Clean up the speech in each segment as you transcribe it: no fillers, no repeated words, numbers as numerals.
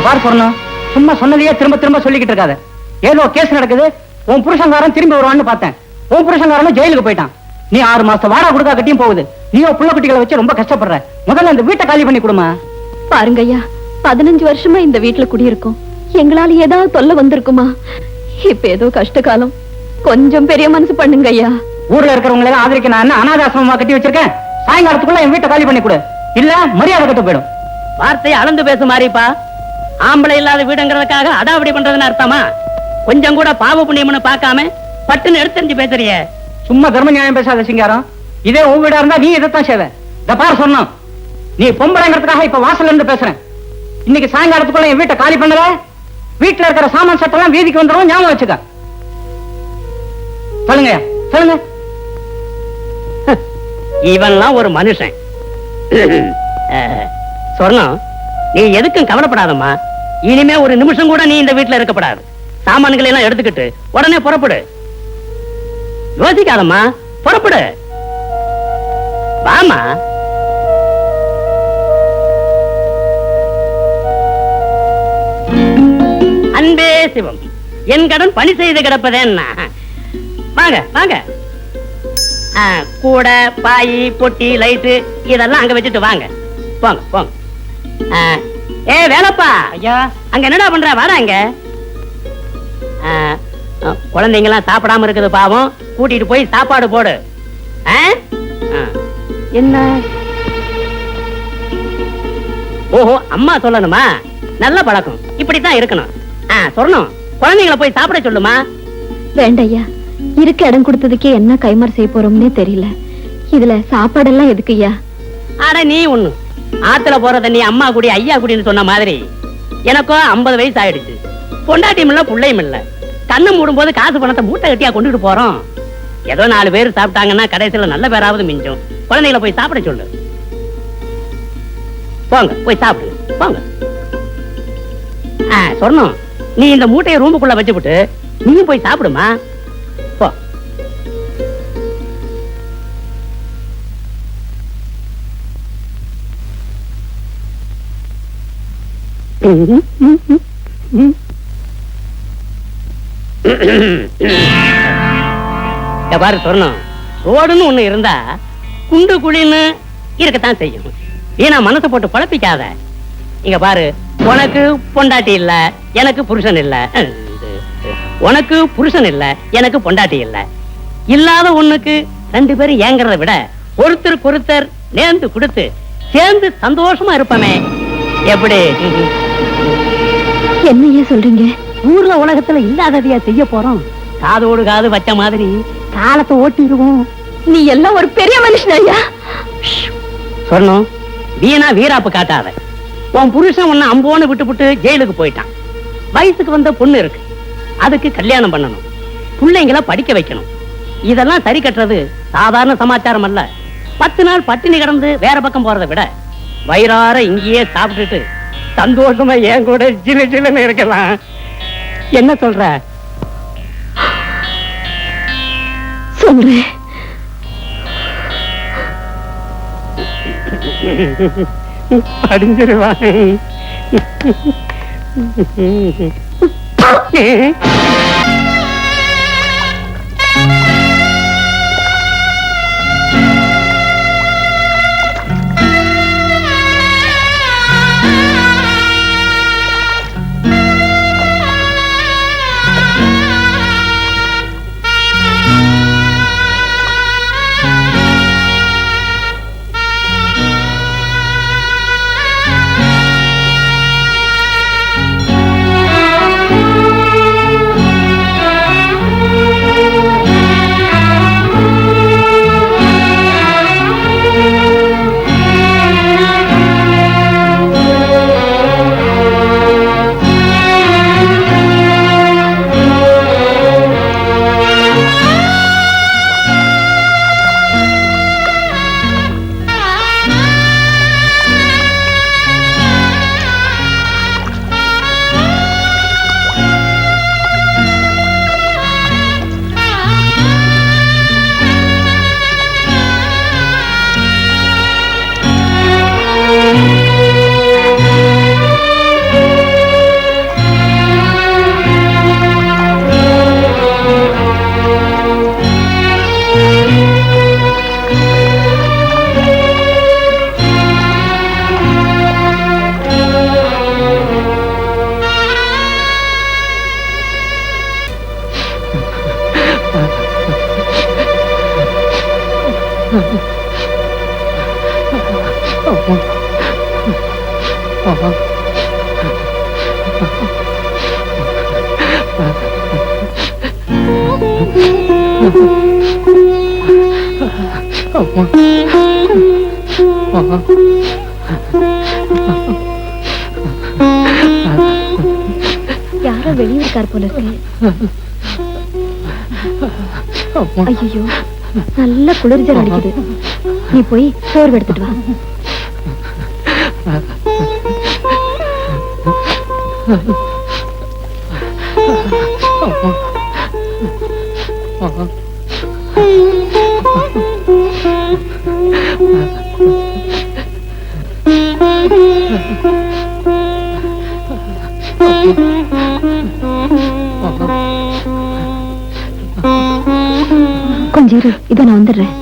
பாரு பொண்ணு, சும்மா சொன்னதையே திரும்ப திரும்ப சொல்லிக்கிட்டு இருக்காத. ஏதோ கேஸ் நடக்குது, உன் புருஷங்காரன் திரும்பி வருவான்னு பார்த்தேன். உன் புருஷங்காரனும் ஜெயிலுக்கு போயிட்டான். நீ 6 மாசம் வாடகை கொடுக்கா கட்டியும் போகுது. நீயோ புள்ள குட்டிகளை வச்சு ரொம்ப கஷ்டப்படுற. முதல்ல இந்த வீட்டை காலி பண்ணி கொடுமா. பாருங்க ஐயா, 15 வருஷமா இந்த வீட்டுல குடியிருக்கோம். எங்களால ஏதாவது தொல்லை வந்திருக்குமா? இப்ப ஏதோ கஷ்ட காலம், கொஞ்சம் பெரிய மனசு பண்ணுங்க ஐயா. ஊர்ல இருக்கிறவங்க எல்லாம் ஆதரிக்க நான் என்ன அனாதாசிரமமா கட்டி வச்சிருக்கேன்? சாயங்காலத்துக்குள்ள என் வீட்டை காலி பண்ணி கொடு, இல்ல மரியாதை கட்டு போயிடும். வார்த்தையை அளந்து பேசு மாறிப்பா. ஆம்பளை இல்லாத வீடுங்கிறதுக்காக அடாவடி பண்றதுன்னு அர்த்தமா? கொஞ்சம் கூட பாவ புண்ணியம்னு பார்க்காம பட்டுன்னு எடுத்தறிஞ்சு பேசுறிய. சும்மா தர்ம நியாயம் பேசாத சிங்காரம். இதே உன் வீடா இருந்தா நீ இதைத்தான் செய்வ. இந்த பாரு சொன்னோம், நீ பொம்பளைங்கிறதுக்காக இப்ப வாசல்ல இருந்து பேசுறேன். இன்னைக்கு சாயங்காலத்துக்குள்ள என் வீட்டை காலி பண்ணல, வீட்டுல இருக்கிற சாமான் சட்டெல்லாம் வீதிக்கு வந்துடும். ஞாபகம் வச்சுக்க. சொல்லுங்க சொல்லுங்க. இவன்லாம் ஒரு மனுஷன். சொர்ணம், நீ எதுக்கும் கவலைப்படாதம்மா. இனிமே ஒரு நிமிஷம் கூட நீ இந்த வீட்டுல இருக்கப்படாது. சாமான்களை எல்லாம் எடுத்துக்கிட்டு உடனே புறப்படு. யோசிக்காதம்மா, புறப்படு. வாமா. அன்பே சிவம், என் கடன் பணி செய்து கிடப்பதேன்னா. வாங்க வாங்க. கூட பாய் பொட்டி லைட்டு இதெல்லாம் அங்க வச்சுட்டு வாங்க. போங்க போங்க. ஏ வேலப்பா, ஐயா அங்க என்னடா பண்ற? வாடா அங்க. குழந்தைங்க எல்லாம் சாப்பிடாம இருக்குது பாவம், கூட்டிட்டு போய் சாப்பாடு போடு. என்ன? ஓஹோ, அம்மா சொல்லணுமா? நல்ல பழக்கம், இப்படித்தான் இருக்கணும். சொல்லணும், குழந்தைங்களை போய் சாப்பிட சொல்லுமா. வேண்டையா, இருக்க இடம் கொடுத்ததுக்கே என்ன கைமாறு செய்ய போறோம்னே தெரியல. இதுல சாப்பாடெல்லாம் எதுக்குய்யா? ஆனா நீ ஒண்ணு, ஆத்துல போற தண்ணி அம்மா குடி ஐயா குடின்னு சொன்ன மாதிரி எனக்கும் 50 வயசு ஆயிடுச்சு. பொண்டாட்டியும் இல்ல புள்ளையும் இல்ல. கண்ணு மூடும் போது காசு பணத்தை மூட்டை கட்டியா கொண்டுட்டு போறோம். ஏதோ 4 பேர் சாப்பிட்டாங்கன்னா கடைசியில நல்ல பேராவது மிஞ்சும். குழந்தைகளை போய் சாப்பிட சொல்லு. போங்க போய் சாப்பிடுங்க போங்க. சொன்னோம், நீ இந்த மூட்டையை ரூமுக்குள்ள வச்சுவிட்டு நீ போய் சாப்பிடுமா. போ. பாரு சொன்னோம், ரோடுன்னு ஒண்ணு இருந்தா குண்டு குழின்னு இருக்கத்தான் செய்யும். ஏன்னா மனசை போட்டு குழப்பிக்காத. இங்க பாரு, உனக்கு பொண்டாட்டி இல்ல, எனக்கு புருஷன் இல்ல. உனக்கு புருஷன் இல்ல, எனக்கு பொண்டாட்டி இல்ல. இல்லாத ஒண்ணுக்கு 2 பேரும் ஏங்கறத விட ஒருத்தருக்கு ஒருத்தர் நேர்ந்து கொடுத்து சேர்ந்து சந்தோஷமா இருப்பமே. எப்படி? என்னையா சொல்றீங்க? ஊர்ல உலகத்துல இல்லாததையா செய்ய போறோம். காதோடு காது வச்ச மாதிரி காலத்தை ஓட்டிடுவோம். நீ எல்லாம் ஒரு பெரிய மனுஷன் ஐயா. சொன்னோம், வீணா வீராப்பு காட்டாத. உன் புருஷன் உன்னை அம்போன்னு விட்டு ஜெயிலுக்கு போயிட்டான். வயசுக்கு வந்த பொண்ணு இருக்கு, அதுக்கு கல்யாணம் பண்ணணும், பிள்ளைங்களை படிக்க வைக்கணும். இதெல்லாம் சரி கட்டுறது சாதாரண சமாச்சாரம் அல்ல. 10 நாள் பட்டினி கிடந்து வேற பக்கம் போறதை விட வயிறார இங்கேயே சாப்பிட்டுட்டு சந்தோஷமா ஏன் கூட ஜிலு ஜிலுன்னு இருக்கலாம். என்ன சொல்ற? சொல்றேன். படிஞ்சிருவா. யாரோ வெளியிருக்கார் போல இருக்கு. ஐயோ, நல்ல குளிர்ஜல் அடிக்குது. நீ போய் சோறு எடுத்துட்டு வா. கொஞ்சம் இரு, இதோ நான் வந்துடுறேன்.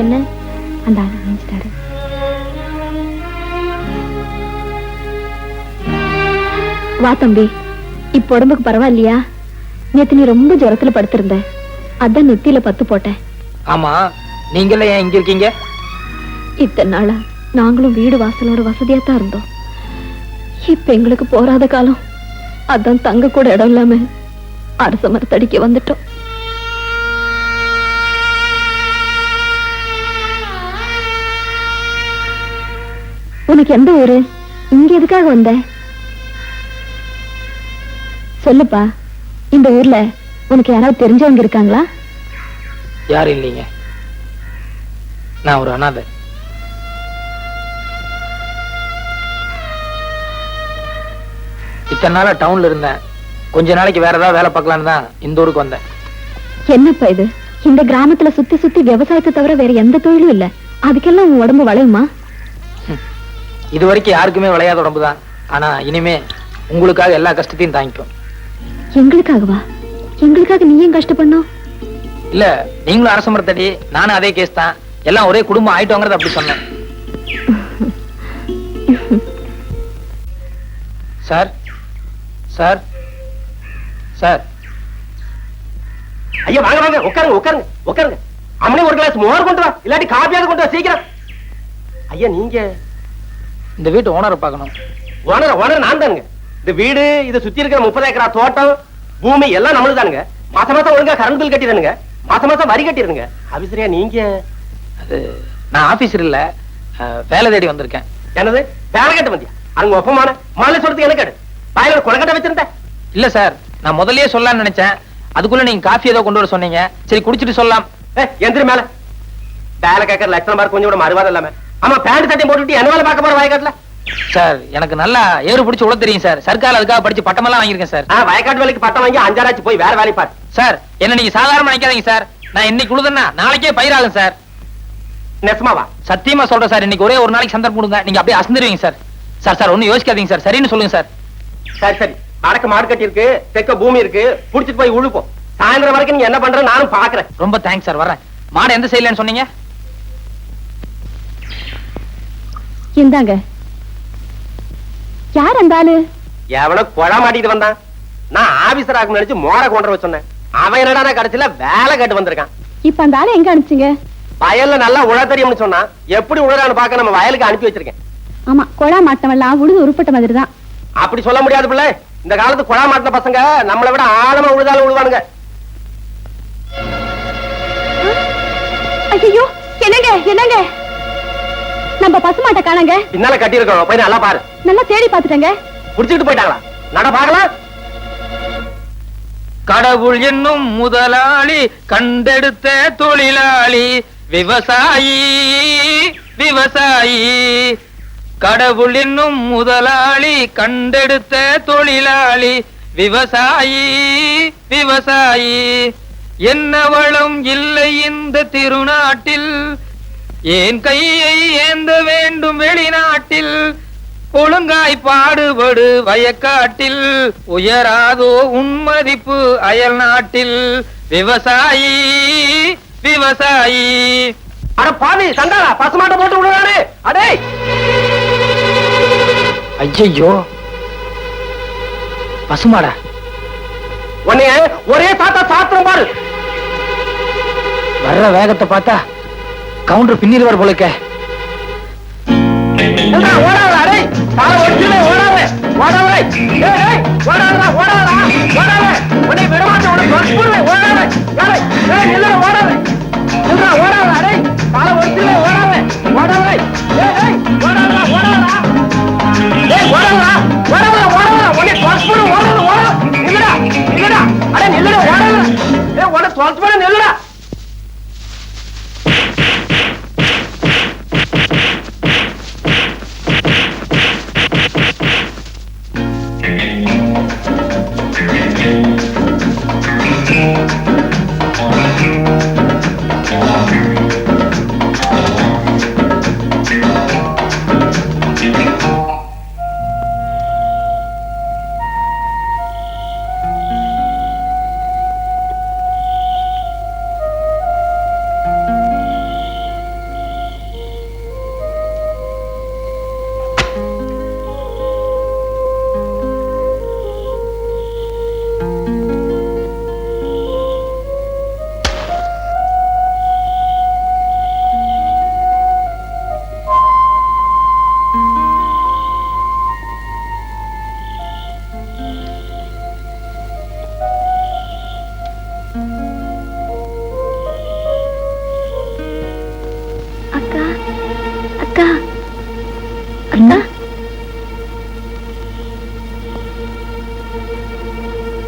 என்ன அந்த ஆள் நினைச்சிட்டாரு. வா தம்பி, இப்ப உடம்புக்கு பரவாயில்லையா? நேத்து நீ ரொம்ப ஜுரத்துல படுத்திருந்த, அதான் நெத்தியில பத்து போட்டேன். ஆமா, நீங்களே ஏன் இங்க இருக்கீங்க? இத்தனை நாளா நாங்களும் வீடு வாசலோட வசதியா தான் இருந்தோம். இப்ப எங்களுக்கு போராத காலம், அதான் தங்க கூட இடம் இல்லாம அரச மரத்தடிக்க வந்துட்டோம். உனக்கு எந்த ஊரு? இங்க எதுக்காக வந்த? சொல்லுப்பா, இந்த ஊர்ல உனக்கு யாராவது தெரிஞ்சவங்க இருக்காங்களா? யாரும் இல்லைங்க, நான் ஒரு அனாதை. இத்தனை நாளா டவுன்ல இருந்தேன், கொஞ்ச நாளைக்கு வேற ஏதாவது வேலை பார்க்கலான்னு தான் இந்த ஊருக்கு வந்தேன். என்னப்பா இது? இந்த கிராமத்துல சுத்தி சுத்தி விவசாயத்தை தவிர வேற எந்த தொழிலும் இல்ல, அதுக்கெல்லாம் உன் உடம்பு வளையுமா? இது வரைக்கும் யாருக்குமே விளையாத உடம்பு தான், ஆனா இனிமே உங்களுக்காக எல்லா கஷ்டத்தையும் தாங்கிக்கும். எங்களுக்காகவா? எங்களுக்காக நீ ஏன் கஷ்டப்படணும்? இல்ல, நீங்களும் அரச மரத்தடி, நானும் அதே கேஸ் தான், எல்லாம் ஒரே குடும்பம் ஆயிட்டோங்கிறது அப்படி சொன்னேன். Sir sir sir. ஐயா வாங்க வாங்க, உட்காருங்க உட்காருங்க உட்காருங்க. அம்மனே ஒரு கிளாஸ் மோர் கொண்டு வா, இல்லாட்டி காப்பியாவது கொண்டு வா சீக்கிரம். ஐயா நீங்க இந்த வீட்டு ஓனரை பார்க்கணும். ஓனர் நான் தானுங்க. இந்த வீடு, இதை சுத்தி இருக்கிற 30 ஏக்கரா தோட்டம், பூமி எல்லாம் நம்மளுக்கு தானுங்க. மாசம் மாசம் ஒழுங்கா கரண்ட் பில் கட்டிடுங்க, மாசம் மாசம் வரி கட்டிடுங்க. ஆபீசரியா நீங்க? அது நான் ஆபீசர் இல்ல, வேலை தேடி வந்திருக்கேன். என்னது வேலை கட்ட வந்தியா? அங்க ஒப்பமான மாலை சொல்றதுக்கு என்ன கேடு? வாயில ஒரு கொலக்கட்டை வச்சிருந்தேன். இல்ல சார், நான் முதல்லயே சொல்லலாம்னு நினைச்சேன், அதுக்குள்ள நீங்க காஃபி ஏதோ கொண்டு வர சொன்னீங்க, சரி குடிச்சிட்டு சொல்லலாம். எந்திரி மேல. வேலை கேட்கற லட்சணம் பார்க்க கொஞ்சம் கூட மறுவாதம் இல்லாம. ஆமா, பேண்ட் சட்டையும் போட்டுட்டு என்ன வேலை பார்க்க போற வயக்காட்டுல? சார் எனக்கு நல்லா ஏறு பிடிச்சு உள்ள தெரியும் சார், சர்க்கார் அதுக்காக படிச்சு பட்டமெல்லாம் வாங்கியிருக்கேன் சார். வயக்காட்டு வேலைக்கு பட்டம் வாங்கி 5 ஆச்சு, போய் வேற வேலை பாரு. சார் என்ன நீங்க சாதாரண நினைக்காதீங்க சார், நான் இன்னைக்கு உழுதுன்னா நாளைக்கே பயிராகும் சார். நெசமாவா? சத்தியமா சொல்றேன் சார், இன்னைக்கு ஒரே ஒரு நாளைக்கு சந்தர்ப்பம் கொடுங்க, நீங்க அப்படியே அசந்துருவீங்க சார். சார் சார் ஒன்னும் யோசிக்காதீங்க சார், சரின்னு சொல்லுங்க சார். சரி சரி, வடக்கு மாடு கட்டி இருக்கு, தெக்க பூமி இருக்கு, புடிச்சிட்டு போய் உழுப்போம். சாயந்தரம் வரைக்கும் நீங்க என்ன பண்ற நானும் பாக்குறேன். ரொம்ப தேங்க்ஸ் சார், வர்றேன். மாடு எந்த சைடுலன்னு சொன்னீங்க? இந்தாங்க. யார் அந்த ஆளு? எவனோ கொலை மாட்டிட்டு வந்தான். நான் ஆபீசர் ஆகும் நினைச்சு மோட கொண்டு வர சொன்னேன். அவன் என்னடா கடைசியில வேலை கேட்டு வந்திருக்கான். இப்ப அந்த ஆளு எங்க அனுப்பிச்சீங்க? வயல்ல நல்லா உழ தெரியும்னு சொன்னா, எப்படி உழறான்னு பாக்க நம்ம வயலுக்கு அனுப்பி வச்சிருக்கேன். ஆமா, கொழா மாட்டவெல்லாம் உழுது உருப்பட்ட மாதிரி தான். அப்படி சொல்ல முடியாது பிள்ளை. இந்த காலத்து கொலை மாட்டின பசங்க நம்மளை விட ஆழமா உழுதாலும் உழுவானுங்க. ஐயோ, என்னங்க என்னங்க, நம்ம பசுமாட்டை காணங்க. பின்னால கட்டி இருக்கோம், போய் நல்லா பாரு. நல்லா தேடி பாத்துட்டேங்க. புடிச்சுட்டு போயிட்டாங்களா? நட பாக்கலாம். கடவுள் என்னும் முதலாளி, கண்டெடுத்த தொழிலாளி, விவசாயி விவசாயி. கடவுள் என்னும் முதலாளி, கண்டெடுத்த தொழிலாளி, விவசாயி விவசாயி. என்ன வளம் இல்லை இந்த திருநாட்டில், ஏன் கையை ஏந்த வேண்டும் வெளிநாட்டில். ஒழுங்காய் பாடுபடு வயக்காட்டில், உயராதோ உன்மதிப்பு அயல் நாட்டில். விவசாயி விவசாயி. அட பாவி சண்டாளா, பசுமாட்டை போட்டு விடுறானே. அடே ஐயோ, பசுமாடா? உன்னைய ஒரே தாத்தா சாத்திரம் பாரு. வர்ற வேகத்தை பார்த்தா கவுண்டர் பின்னிடுவார் போலுக்க. ஓடாத, அடே தாள ஒடிச்சுல ஓடாத ஓடாத. ஏய் ஏய், ஓடாதடா ஓடாதடா ஓடாத. உன்னை விட மாட்டேன், உன்னை கொல்லுவேன். ஓடாத. ஏய் ஏய், இல்ல ஓடாத. இல்ல ஓடாத, அடே தாள ஒடிச்சுல ஓடாத ஓடாத. ஏய் ஏய், ஓடாதடா ஓடாதடா. ஏய் ஓடாதடா ஓடாத ஓடாத. உன்னை கொல்லுவேன். ஓடாத ஓடாத. நில்லுடா நில்லுடா. அடே நில்லுடா, ஓடாத. ஏய் உன்னை கொல்லுவேன், நில்லுடா.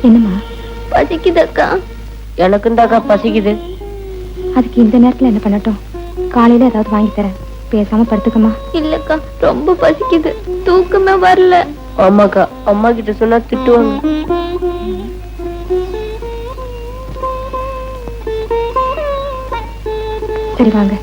என்னம்மா? பசிக்குது அக்கா. எனக்கும் தாக்கா பசிக்குது. அதுக்கு இந்த நேரத்துல என்ன பண்ணட்டும்? காலையில ஏதாவது வாங்கி தரேன், பேசாம படுத்துக்கமா. இல்லக்கா, ரொம்ப பசிக்குது, தூக்கமே வரல. ஆமாக்கா, அம்மா கிட்ட சொன்னா திட்டுவாங்க. சரி வாங்க.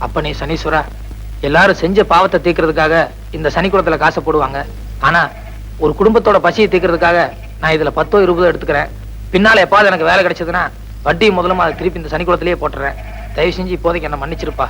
அப்பனே சனீஸ்வரா, எல்லாரும் செஞ்ச பாவத்தை தீர்க்கிறதுக்காக இந்த சனிக்குளத்துல காசை போடுவாங்க. ஆனா ஒரு குடும்பத்தோட பசியை தீர்க்கிறதுக்காக நான் இதுல 10 20 எடுத்துக்கிறேன். பின்னால எப்பாவது எனக்கு வேலை கிடைச்சதுன்னா வட்டி முதலமா அதை திருப்பி இந்த சனிக்குளத்திலேயே போட்டுறேன். தயவு செஞ்சு இப்போதைக்கு என்ன மன்னிச்சிருப்பா.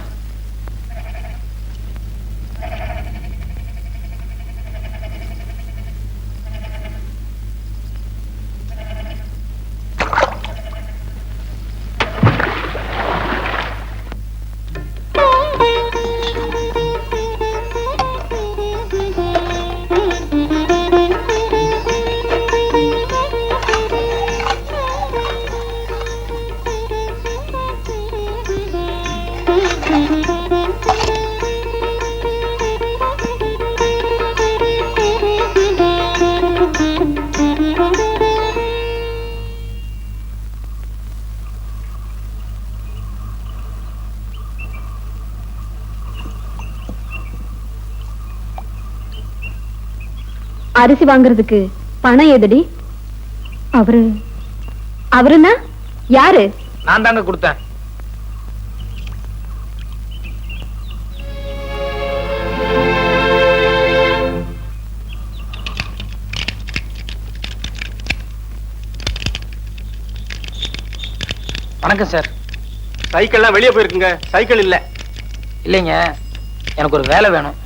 அரிசி வாங்குறதுக்கு பணம் எதுடி? அவருன்னா யாரு? நான் தாங்க கொடுத்தேன். வணக்கம் சார். சைக்கிள்லாம் வெளியே போயிருக்குங்க. சைக்கிள் இல்ல. இல்லைங்க, எனக்கு ஒரு வேலை வேணும்.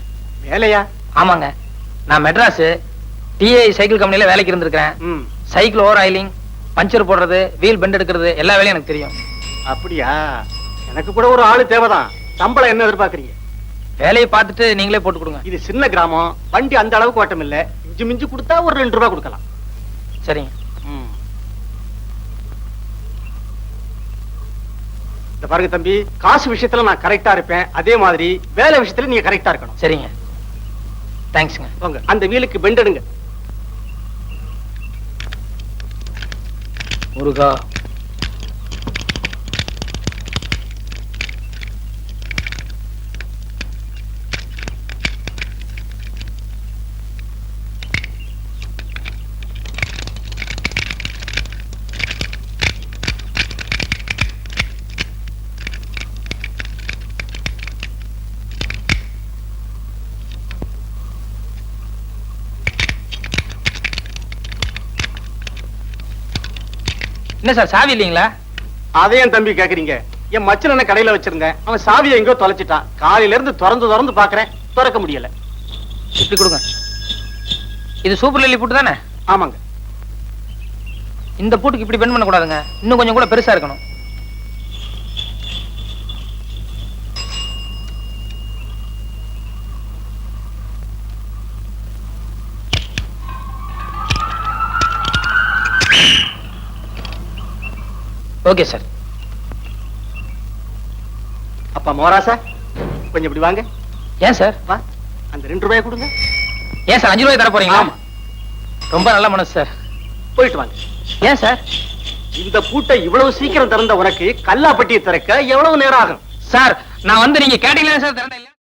வேலையா? ஆமாங்க, நான் மெட்ராஸ் டிஐ சைக்கிள் கம்பெனில வேலைக்கு இருந்திருக்கிறேன். சைக்கிள் ஓவர் ஆயிலிங், பஞ்சர் போடுறது, வீல் பெண்ட் எடுக்கிறது எல்லா வேலையும் எனக்கு தெரியும். அப்படியா? எனக்கு கூட ஒரு ஆளு தேவைதான். சம்பளம் என்ன எதிர்பார்க்கறீங்க? வேலையை பார்த்துட்டு நீங்களே போட்டு கொடுங்க. இது சின்ன கிராமம், வண்டி அந்த அளவுக்கு ஓட்டம் இல்ல. இஞ்சி மிஞ்சி கொடுத்தா ஒரு 2 ரூபாய் கொடுக்கலாம். சரிங்க. இந்த பாருங்க தம்பி, காசு விஷயத்துல நான் கரெக்டா இருப்பேன். அதே மாதிரி வேலை விஷயத்துல நீங்க கரெக்டா இருக்கணும். சரிங்க, தேங்க்ஸ்ங்க. போங்க, அந்த வீலுக்கு பெண்ட் எடுங்க. முருகா, என்ன சார் சாவி இல்லீங்களா? அதையும் தம்பி கேக்குறீங்க? என் மச்சன கடையில வச்சிருந்தேன். அவன் சாவியை எங்கோ தொலைச்சிட்டான். காலையில இருந்து திறந்து பாக்குறேன், திறக்க முடியல. இப்படி கொடுங்க. இது சூப்பர் லில்லி பூட்டு தானே? ஆமாங்க. இந்த பூட்டுக்கு இப்படி பெண்ட் பண்ண கூடாதுங்க. இன்னும் கொஞ்சம் கூட பெருசா இருக்கணும். Okay sir. அப்பா மோராசா, கொஞ்சம் இப்படி வாங்க. ஏன் சார்? வா, அந்த 2 ரூபாய் கொடுங்க. ஏன் சார் 5 ரூபாய் தர போறீங்களா? ஆமா. ரொம்ப நல்ல மனசு சார். போயிட்டு வாங்க. ஏன் சார்? இந்த பூட்டை இவ்வளவு சீக்கிரம் திறந்த உனக்கு கல்லாப்பட்டியை திறக்க எவ்வளவு நேரம் ஆகும்? சார், நான் வந்து நீங்க கேட்டீங்களா சார் திறந்த